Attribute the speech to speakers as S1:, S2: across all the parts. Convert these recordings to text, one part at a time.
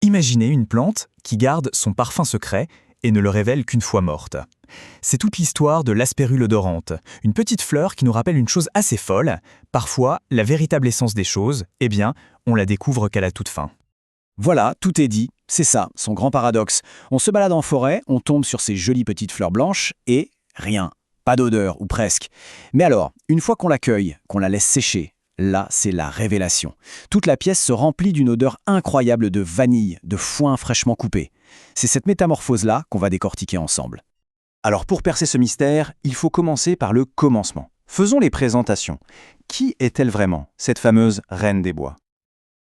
S1: Imaginez une plante qui garde son parfum secret et ne le révèle qu'une fois morte. C'est toute l'histoire de l'aspérule odorante, une petite fleur qui nous rappelle une chose assez folle. Parfois, la véritable essence des choses, on la découvre qu'à la toute fin.
S2: Voilà, tout est dit. C'est ça, son grand paradoxe. On se balade en forêt, on tombe sur ces jolies petites fleurs blanches et rien. Pas d'odeur, ou presque. Mais alors, une fois qu'on l'accueille, qu'on la laisse sécher, là, c'est la révélation. Toute la pièce se remplit d'une odeur incroyable de vanille, de foin fraîchement coupé. C'est cette métamorphose-là qu'on va décortiquer ensemble. Alors pour percer ce mystère, il faut commencer par le commencement. Faisons les présentations. Qui est-elle vraiment, cette fameuse reine des bois?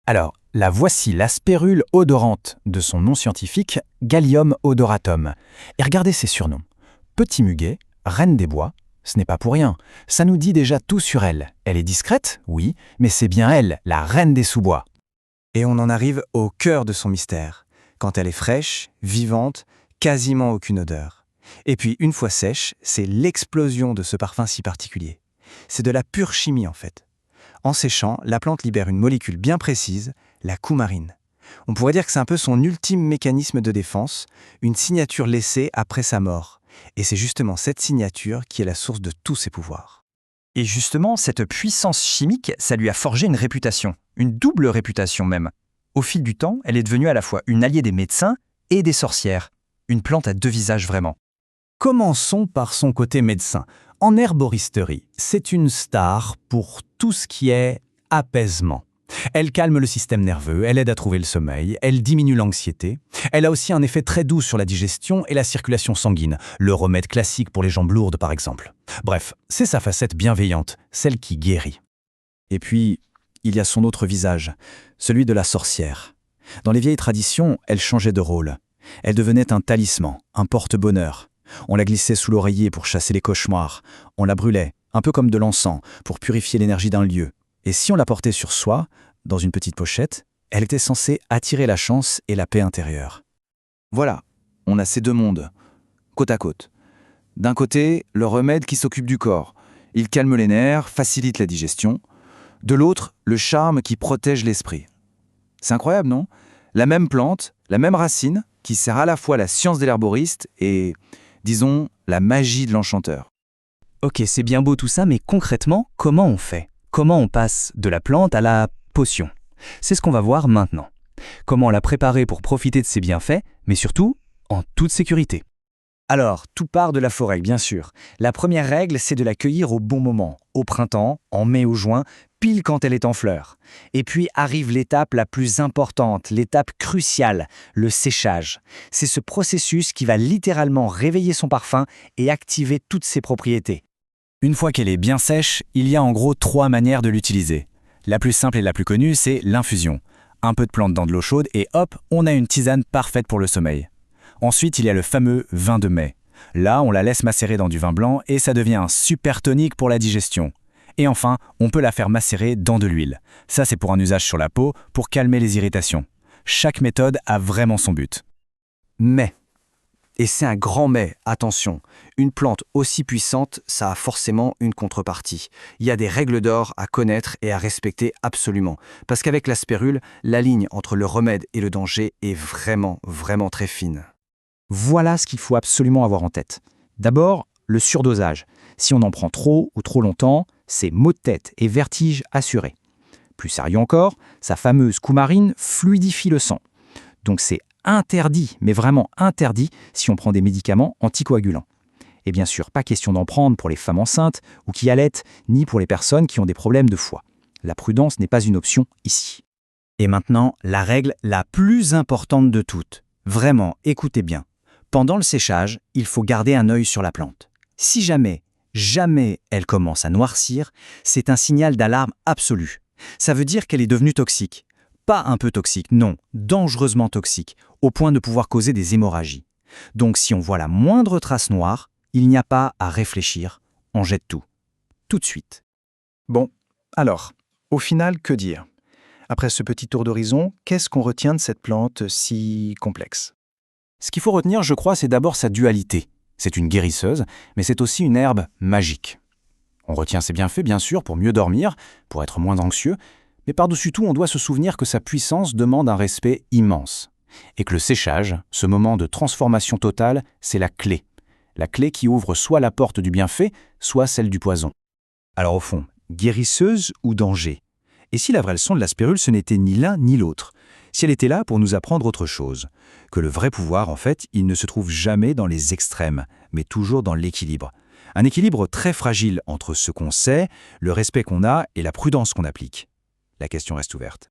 S1: Alors, la voici l'aspérule odorante de son nom scientifique, Gallium odoratum. Et regardez ses surnoms. Petit muguet, reine des bois, ce n'est pas pour rien. Ça nous dit déjà tout sur elle. Elle est discrète, oui, mais c'est bien elle, la reine des sous-bois.
S3: Et on en arrive au cœur de son mystère. Quand elle est fraîche, vivante, quasiment aucune odeur. Et puis, une fois sèche, c'est l'explosion de ce parfum si particulier. C'est de la pure chimie en fait. En séchant, la plante libère une molécule bien précise, la coumarine. On pourrait dire que c'est un peu son ultime mécanisme de défense, une signature laissée après sa mort. Et c'est justement cette signature qui est la source de tous ses pouvoirs.
S4: Et justement, cette puissance chimique, ça lui a forgé une réputation, une double réputation même. Au fil du temps, elle est devenue à la fois une alliée des médecins et des sorcières. Une plante à deux visages vraiment.
S2: Commençons par son côté médecin. En herboristerie, c'est une star pour tout ce qui est apaisement. Elle calme le système nerveux, elle aide à trouver le sommeil, elle diminue l'anxiété. Elle a aussi un effet très doux sur la digestion et la circulation sanguine, le remède classique pour les jambes lourdes par exemple. Bref, c'est sa facette bienveillante, celle qui guérit. Et puis, il y a son autre visage, celui de la sorcière. Dans les vieilles traditions, elle changeait de rôle. Elle devenait un talisman, un porte-bonheur. On la glissait sous l'oreiller pour chasser les cauchemars. On la brûlait, un peu comme de l'encens, pour purifier l'énergie d'un lieu. Et si on la portait sur soi, dans une petite pochette, elle était censée attirer la chance et la paix intérieure. Voilà, on a ces deux mondes, côte à côte. D'un côté, le remède qui s'occupe du corps. Il calme les nerfs, facilite la digestion. De l'autre, le charme qui protège l'esprit. C'est incroyable, non? La même plante, la même racine, qui sert à la fois la science de l'herboriste et, disons, la magie de l'enchanteur.
S4: Ok, c'est bien beau tout ça, mais concrètement, comment on fait? Comment on passe de la plante à la potion? C'est ce qu'on va voir maintenant. Comment la préparer pour profiter de ses bienfaits, mais surtout, en toute sécurité.
S3: Alors, tout part de la forêt, bien sûr. La première règle, c'est de la cueillir au bon moment, au printemps, en mai ou juin, pile quand elle est en fleurs. Et puis arrive l'étape la plus importante, l'étape cruciale, le séchage. C'est ce processus qui va littéralement réveiller son parfum et activer toutes ses propriétés.
S2: Une fois qu'elle est bien sèche, il y a en gros 3 manières de l'utiliser. La plus simple et la plus connue, c'est l'infusion. Un peu de plante dans de l'eau chaude et hop, on a une tisane parfaite pour le sommeil. Ensuite, il y a le fameux vin de mai. Là, on la laisse macérer dans du vin blanc et ça devient un super tonique pour la digestion. Et enfin, on peut la faire macérer dans de l'huile. Ça, c'est pour un usage sur la peau, pour calmer les irritations. Chaque méthode a vraiment son but.
S3: Mais, et c'est un grand mais, attention, une plante aussi puissante, ça a forcément une contrepartie. Il y a des règles d'or à connaître et à respecter absolument. Parce qu'avec la spérule, la ligne entre le remède et le danger est vraiment, vraiment très fine.
S2: Voilà ce qu'il faut absolument avoir en tête. D'abord, le surdosage. Si on en prend trop ou trop longtemps, c'est maux de tête et vertige assurés. Plus sérieux encore, sa fameuse coumarine fluidifie le sang. Donc c'est interdit, mais vraiment interdit, si on prend des médicaments anticoagulants. Et bien sûr, pas question d'en prendre pour les femmes enceintes ou qui allaitent, ni pour les personnes qui ont des problèmes de foie. La prudence n'est pas une option ici. Et maintenant, la règle la plus importante de toutes. Vraiment, écoutez bien. Pendant le séchage, il faut garder un œil sur la plante. Si jamais elle commence à noircir, c'est un signal d'alarme absolu. Ça veut dire qu'elle est devenue toxique. Pas un peu toxique, non, dangereusement toxique, au point de pouvoir causer des hémorragies. Donc si on voit la moindre trace noire, il n'y a pas à réfléchir, on jette tout. Tout de suite.
S5: Bon, alors, au final, que dire? Après ce petit tour d'horizon, qu'est-ce qu'on retient de cette plante si complexe?
S2: Ce qu'il faut retenir, je crois, c'est d'abord sa dualité. C'est une guérisseuse, mais c'est aussi une herbe magique. On retient ses bienfaits, bien sûr, pour mieux dormir, pour être moins anxieux, mais par-dessus tout, on doit se souvenir que sa puissance demande un respect immense.
S1: et que le séchage, ce moment de transformation totale, c'est la clé qui ouvre soit la porte du bienfait, soit celle du poison.
S2: Alors au fond, guérisseuse ou danger? Et si la vraie leçon de la spirule, ce n'était ni l'un ni l'autre? Si elle était là pour nous apprendre autre chose, que le vrai pouvoir, en fait, il ne se trouve jamais dans les extrêmes, mais toujours dans l'équilibre. Un équilibre très fragile entre ce qu'on sait, le respect qu'on a et la prudence qu'on applique. La question reste ouverte.